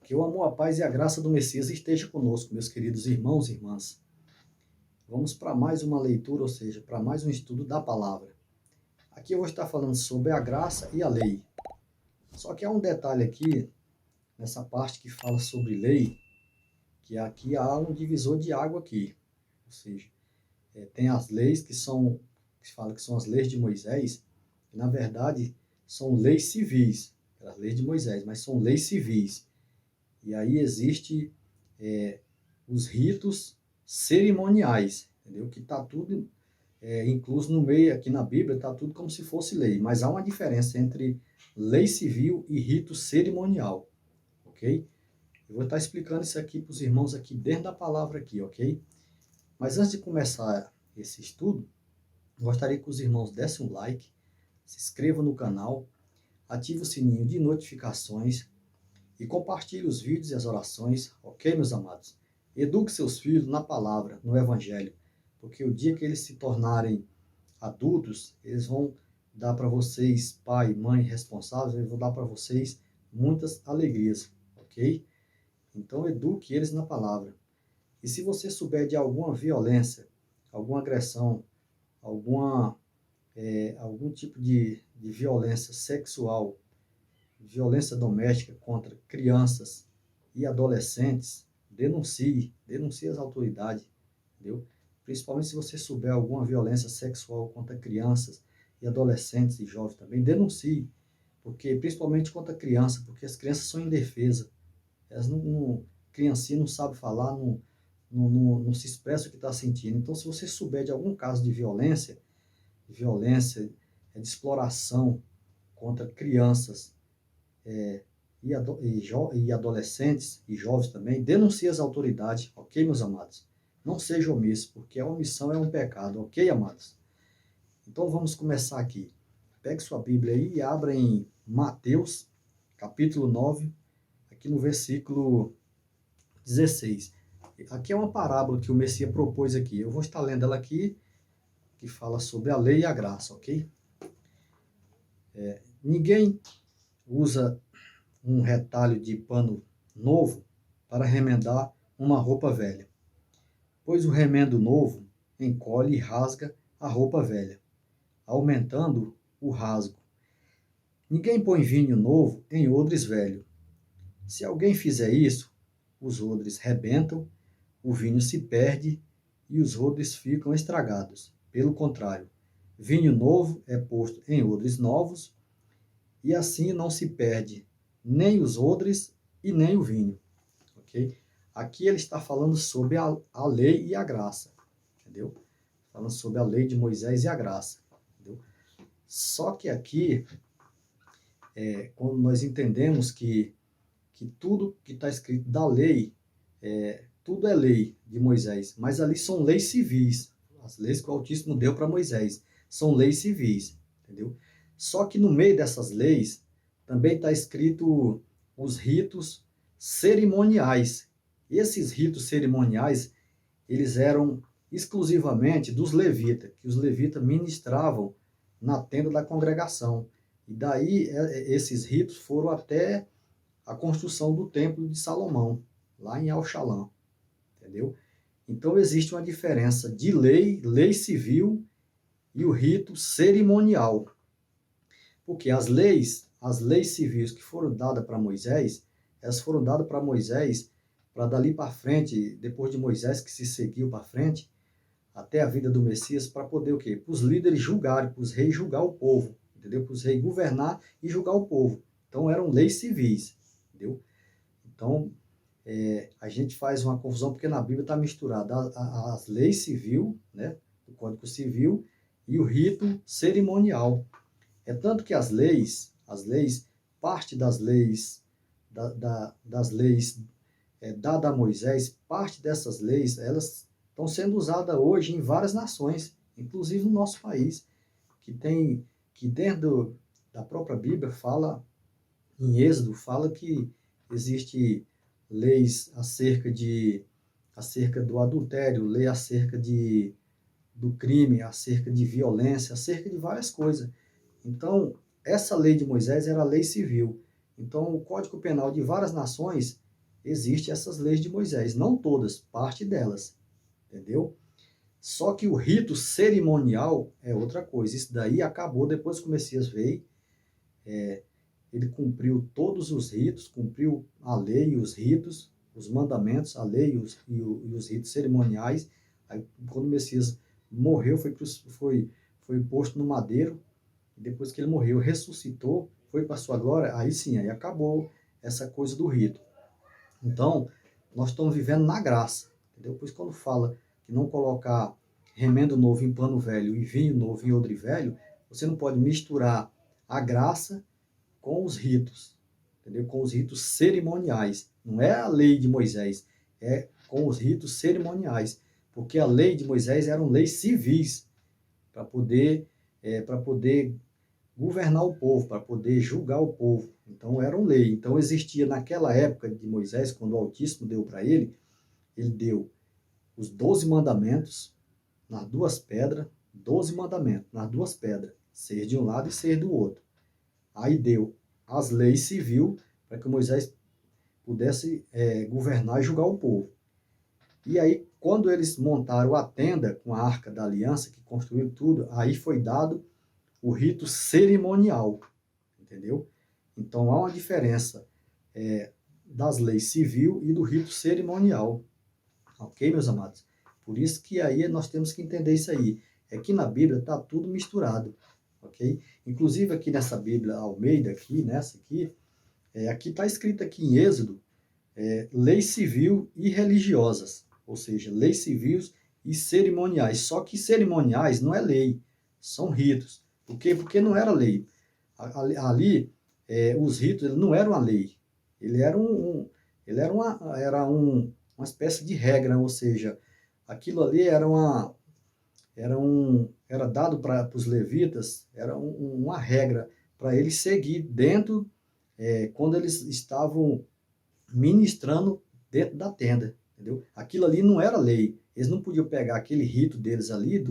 Que o amor, a paz e a graça do Messias esteja conosco, meus queridos irmãos e irmãs. Vamos para mais uma leitura, ou seja, para mais um estudo da palavra. Aqui eu vou estar falando sobre a graça e a lei. Só que há um detalhe aqui, nessa parte que fala sobre lei, que aqui há um divisor de água aqui. Ou seja, tem as leis que se fala que são as leis de Moisés, que na verdade são leis civis, as leis de Moisés, mas são leis civis. E aí existe os ritos cerimoniais, entendeu? Que está tudo incluso no meio, aqui na Bíblia, está tudo como se fosse lei. Mas há uma diferença entre lei civil e rito cerimonial, ok? Eu vou estar explicando isso aqui para os irmãos aqui dentro da palavra aqui, ok? Mas antes de começar esse estudo, gostaria que os irmãos dessem um like, se inscrevam no canal, ative o sininho de notificações e compartilhe os vídeos e as orações, ok, meus amados? Eduque seus filhos na palavra, no evangelho, porque o dia que eles se tornarem adultos, eles vão dar para vocês, pai, mãe, responsáveis, eles vão dar para vocês muitas alegrias, ok? Então, eduque eles na palavra. E se você souber de alguma violência, alguma agressão, algum tipo de violência sexual, violência doméstica contra crianças e adolescentes, denuncie as autoridades, entendeu? Principalmente se você souber alguma violência sexual contra crianças e adolescentes e jovens também, denuncie, porque principalmente contra criança, porque as crianças são indefesas, elas criancinha não sabe falar, não se expressa o que está sentindo. Então, se você souber de algum caso de violência, de exploração contra crianças, e adolescentes e jovens também, denuncie as autoridades, ok, meus amados? Não seja omisso, porque a omissão é um pecado, ok, amados? Então vamos começar aqui. Pegue sua Bíblia aí e abra em Mateus, capítulo 9, aqui no versículo 16. Aqui é uma parábola que o Messias propôs aqui. Eu vou estar lendo ela aqui, que fala sobre a lei e a graça, ok? Ninguém usa um retalho de pano novo para remendar uma roupa velha, pois o remendo novo encolhe e rasga a roupa velha, aumentando o rasgo. Ninguém põe vinho novo em odres velho. Se alguém fizer isso, os odres rebentam, o vinho se perde e os odres ficam estragados. Pelo contrário, vinho novo é posto em odres novos e assim não se perde nem os odres e nem o vinho, ok? Aqui ele está falando sobre a lei e a graça, entendeu? Falando sobre a lei de Moisés e a graça, entendeu? Só que aqui, quando nós entendemos que tudo que está escrito da lei, tudo é lei de Moisés, mas ali são leis civis, as leis que o Altíssimo deu para Moisés, são leis civis, entendeu? Só que no meio dessas leis também está escrito os ritos cerimoniais. Esses ritos cerimoniais, eles eram exclusivamente dos levitas, que os levitas ministravam na tenda da congregação. E daí esses ritos foram até a construção do templo de Salomão, lá em Al-Shalom, entendeu? Então existe uma diferença de lei civil e o rito cerimonial. Porque as leis civis que foram dadas para Moisés, elas foram dadas para Moisés para dali para frente, depois de Moisés que se seguiu para frente, até a vida do Messias, para poder o quê? Para os líderes julgarem, para os reis julgar o povo, entendeu? Para os reis governar e julgar o povo. Então eram leis civis, entendeu? Então a gente faz uma confusão porque na Bíblia está misturada as leis civil, né? O Código Civil e o rito cerimonial. É tanto que as leis, parte das leis, das leis dadas a Moisés, parte dessas leis, elas estão sendo usadas hoje em várias nações, inclusive no nosso país, que dentro da própria Bíblia fala, em Êxodo, fala que existe leis acerca do adultério, lei acerca do crime, acerca de violência, acerca de várias coisas. Então, essa lei de Moisés era a lei civil. Então, o Código Penal de várias nações existem essas leis de Moisés, não todas, parte delas, entendeu? Só que o rito cerimonial é outra coisa. Isso daí acabou depois que o Messias veio. Ele cumpriu todos os ritos, cumpriu a lei e os ritos, os mandamentos, a lei e os ritos cerimoniais. Aí, quando o Messias morreu, foi posto no madeiro. E depois que ele morreu, ressuscitou, foi para a sua glória. Aí sim, aí acabou essa coisa do rito. Então, nós estamos vivendo na graça. Entendeu? Pois quando fala que não colocar remendo novo em pano velho e vinho novo em odre velho, você não pode misturar a graça com os ritos, entendeu? Com os ritos cerimoniais. Não é a lei de Moisés, é com os ritos cerimoniais. Porque a lei de Moisés eram leis civis, para poder governar o povo, para poder julgar o povo. Então, eram lei. Então, existia naquela época de Moisés, quando o Altíssimo deu para ele deu os 12 mandamentos nas duas pedras, 12 mandamentos nas duas pedras, 6 de um lado e 6 do outro. Aí deu as leis civil para que Moisés pudesse governar e julgar o povo. E aí, quando eles montaram a tenda com a Arca da Aliança, que construíram tudo, aí foi dado o rito cerimonial, entendeu? Então, há uma diferença das leis civil e do rito cerimonial. Ok, meus amados? Por isso que aí nós temos que entender isso aí. É que na Bíblia está tudo misturado, ok? Inclusive aqui nessa Bíblia Almeida, nessa aqui, aqui está escrito aqui em Êxodo, lei civil e religiosas, ou seja, leis civis e cerimoniais. Só que cerimoniais não é lei, são ritos. Por quê? Porque não era lei. Ali, os ritos não eram a lei. Ele era uma espécie de regra, ou seja, aquilo ali era dado para os levitas, era uma regra para eles seguir dentro, quando eles estavam ministrando dentro da tenda, entendeu? Aquilo ali não era lei. Eles não podiam pegar aquele rito deles ali,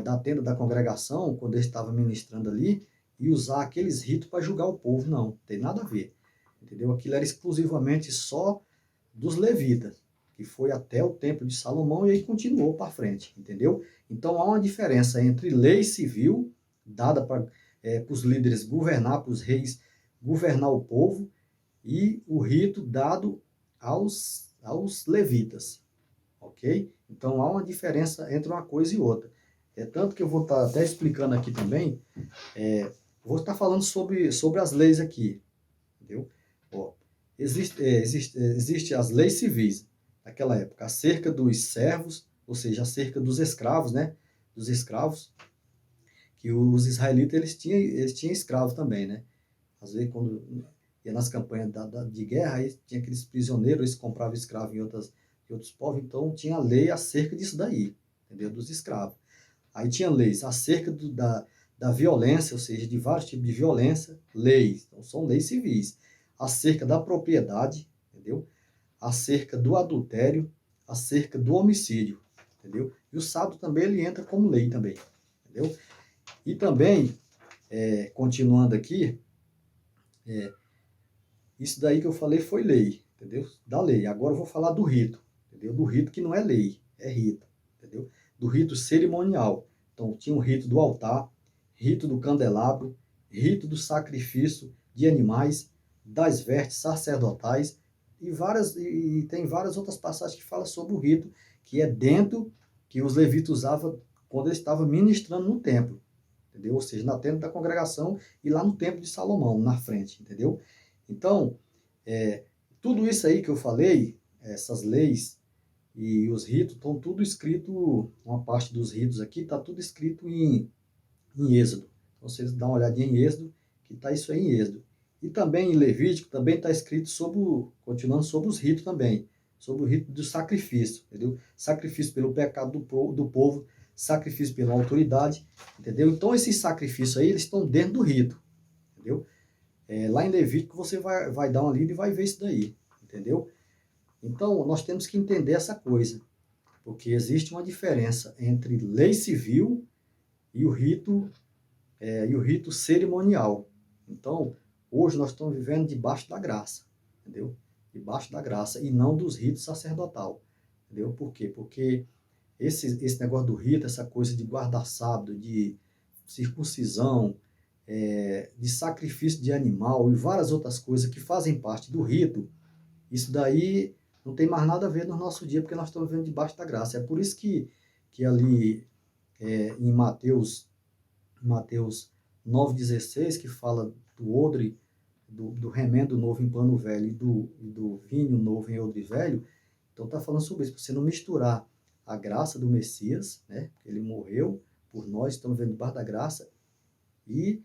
da tenda da congregação, quando eles estavam ministrando ali, e usar aqueles ritos para julgar o povo. Não, tem nada a ver. Entendeu? Aquilo era exclusivamente só dos levitas, que foi até o templo de Salomão e aí continuou para frente, entendeu? Então há uma diferença entre lei civil, dada para os líderes governar, para os reis governar o povo, e o rito dado aos levitas, ok? Então há uma diferença entre uma coisa e outra. Tanto que eu vou estar até explicando aqui também, vou estar falando sobre as leis aqui, entendeu? Ó, existe as leis civis naquela época, acerca dos servos, ou seja, acerca dos escravos, né? Dos escravos, que os israelitas eles tinham escravos também, né? Às vezes, quando ia nas campanhas de guerra, aí tinha aqueles prisioneiros, eles compravam escravos em outros povos, então tinha lei acerca disso daí, entendeu? Dos escravos. Aí tinha leis acerca da violência, ou seja, de vários tipos de violência, leis, então são leis civis. Acerca da propriedade, entendeu? Acerca do adultério, acerca do homicídio, entendeu? E o sábado também ele entra como lei também, entendeu? E também, continuando aqui, isso daí que eu falei foi lei, entendeu? Da lei. Agora eu vou falar do rito, entendeu? Do rito que não é lei, é rito, entendeu? Do rito cerimonial. Então, tinha o rito do altar, rito do candelabro, rito do sacrifício de animais, das vestes sacerdotais e tem várias outras passagens que falam sobre o rito que é dentro que os levitas usavam quando eles estavam ministrando no templo, entendeu? Ou seja, na tenda da congregação e lá no templo de Salomão, na frente, entendeu? Então, tudo isso aí que eu falei, essas leis e os ritos, estão tudo escrito, uma parte dos ritos aqui, está tudo escrito em Êxodo. Então, vocês dão uma olhadinha em Êxodo, que está isso aí em Êxodo. E também em Levítico, também está escrito continuando sobre os ritos também, sobre o rito do sacrifício, entendeu? Sacrifício pelo pecado do povo, sacrifício pela autoridade, entendeu? Então, esses sacrifícios aí, eles estão dentro do rito, entendeu? Lá em Levítico você vai dar uma lida e vai ver isso daí, entendeu? Então, nós temos que entender essa coisa, porque existe uma diferença entre lei civil e o rito cerimonial. Então, hoje nós estamos vivendo debaixo da graça, entendeu? debaixo da graça, e não dos ritos sacerdotal. Entendeu? Por quê? Porque esse negócio do rito, essa coisa de guardar sábado, de circuncisão, de sacrifício de animal e várias outras coisas que fazem parte do rito, isso daí não tem mais nada a ver no nosso dia, porque nós estamos vivendo debaixo da graça. É por isso que ali em Mateus 9,16, que fala do odre, do remendo novo em pano velho e do vinho novo em odre velho, então está falando sobre isso, para você não misturar a graça do Messias, né? Ele morreu por nós, estamos vivendo debaixo da graça, e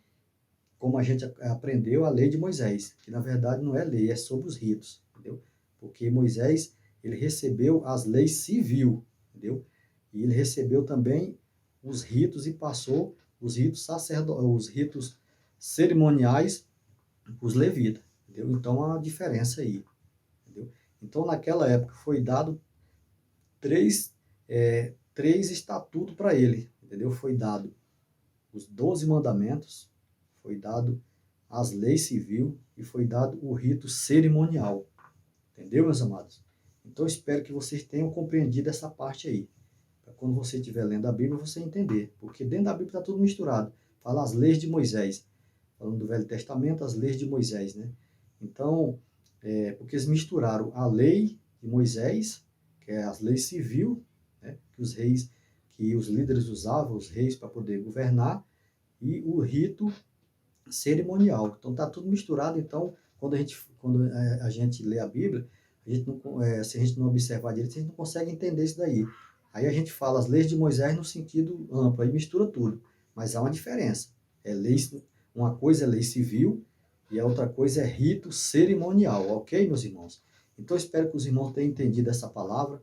como a gente aprendeu, a lei de Moisés, que na verdade não é lei, é sobre os ritos, entendeu? Porque Moisés, ele recebeu as leis civil, entendeu? E ele recebeu também os ritos e passou os ritos cerimoniais para os levitas, entendeu? Então há uma diferença aí, entendeu? Então naquela época foi dado três estatutos para ele, entendeu? Foi dado os 12 mandamentos, foi dado as leis civil e foi dado o rito cerimonial. Entendeu, meus amados? Então, espero que vocês tenham compreendido essa parte aí. Para quando você estiver lendo a Bíblia, você entender. Porque dentro da Bíblia está tudo misturado. Fala as leis de Moisés. Falando do Velho Testamento, as leis de Moisés, né? Então, porque eles misturaram a lei de Moisés, que é as leis civil, né? Que os líderes usavam, os reis, para poder governar, e o rito cerimonial. Então está tudo misturado. Então, quando a gente lê a Bíblia, se a gente não observar direito, a gente não consegue entender isso daí. Aí a gente fala as leis de Moisés no sentido amplo, aí mistura tudo. Mas há uma diferença. Uma coisa é lei civil e a outra coisa é rito cerimonial, ok, meus irmãos? Então, espero que os irmãos tenham entendido essa palavra,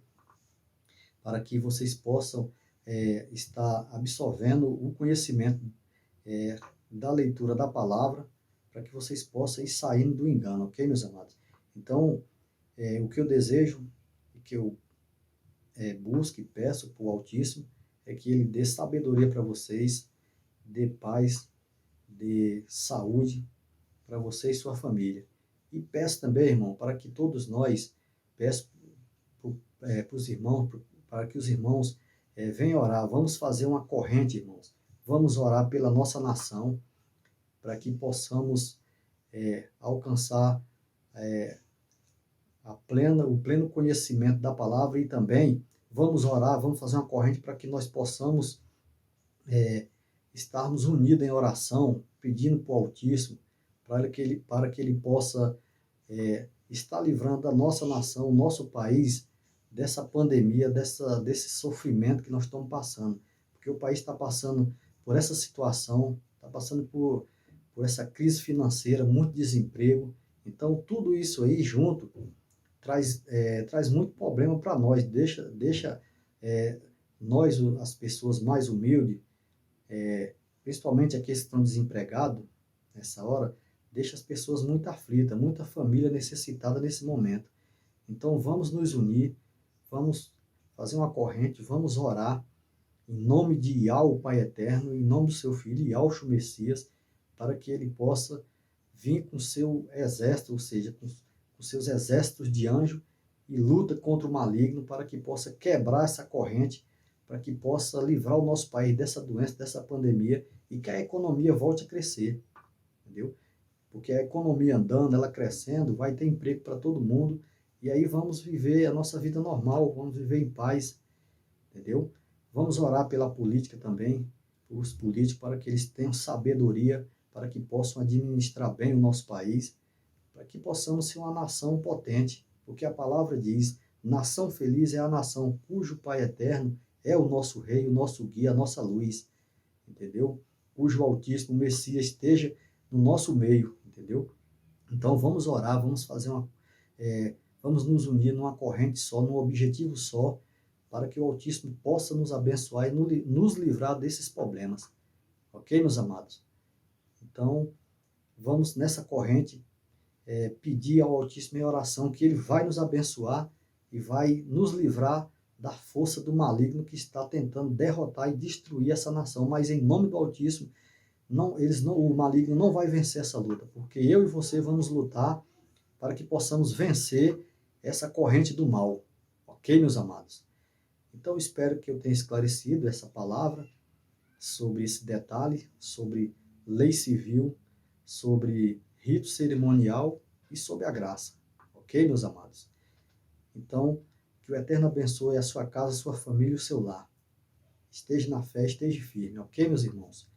para que vocês possam estar absorvendo o conhecimento da leitura da palavra, para que vocês possam ir saindo do engano, ok, meus amados? Então, o que eu desejo e que eu busco e peço para o Altíssimo é que Ele dê sabedoria para vocês, dê paz, dê saúde para você e sua família. E peço também, irmão, para que todos nós, peço para os irmãos, para que os irmãos venham orar. Vamos fazer uma corrente, irmãos. Vamos orar pela nossa nação, para que possamos alcançar o pleno conhecimento da palavra, e também vamos orar, vamos fazer uma corrente para que nós possamos estarmos unidos em oração, pedindo para o Altíssimo, para que ele possa estar livrando a nossa nação, o nosso país, dessa pandemia, desse sofrimento que nós estamos passando. Porque o país está passando por essa situação, está passando por essa crise financeira, muito desemprego. Então, tudo isso aí junto traz muito problema para nós, deixa nós, as pessoas mais humildes, principalmente aqueles que estão desempregados nessa hora, deixa as pessoas muito aflitas, muita família necessitada nesse momento. Então, vamos nos unir, vamos fazer uma corrente, vamos orar em nome de Yahweh, o Pai Eterno, em nome do seu Filho, Yahshua Messias, para que ele possa vir com seu exército, ou seja, com seus exércitos de anjo, e luta contra o maligno, para que possa quebrar essa corrente, para que possa livrar o nosso país dessa doença, dessa pandemia, e que a economia volte a crescer, entendeu? Porque a economia andando, ela crescendo, vai ter emprego para todo mundo, e aí vamos viver a nossa vida normal, vamos viver em paz, entendeu? Vamos orar pela política também, os políticos, para que eles tenham sabedoria, para que possam administrar bem o nosso país, para que possamos ser uma nação potente, porque a palavra diz, nação feliz é a nação cujo Pai Eterno é o nosso Rei, o nosso guia, a nossa luz, entendeu? Cujo Altíssimo Messias esteja no nosso meio, entendeu? Então vamos orar, vamos nos unir numa corrente só, num objetivo só, para que o Altíssimo possa nos abençoar e nos livrar desses problemas. Ok, meus amados? Então, vamos nessa corrente pedir ao Altíssimo em oração que Ele vai nos abençoar e vai nos livrar da força do maligno que está tentando derrotar e destruir essa nação. Mas em nome do Altíssimo, o maligno não vai vencer essa luta, porque eu e você vamos lutar para que possamos vencer essa corrente do mal. Ok, meus amados? Então, espero que eu tenha esclarecido essa palavra sobre esse detalhe, sobre lei civil, sobre rito cerimonial e sobre a graça. Ok, meus amados? Então, que o Eterno abençoe a sua casa, a sua família e o seu lar. Esteja na fé, esteja firme. Ok, meus irmãos?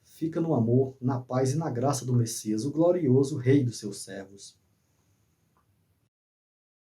Fica no amor, na paz e na graça do Messias, o glorioso Rei dos seus servos.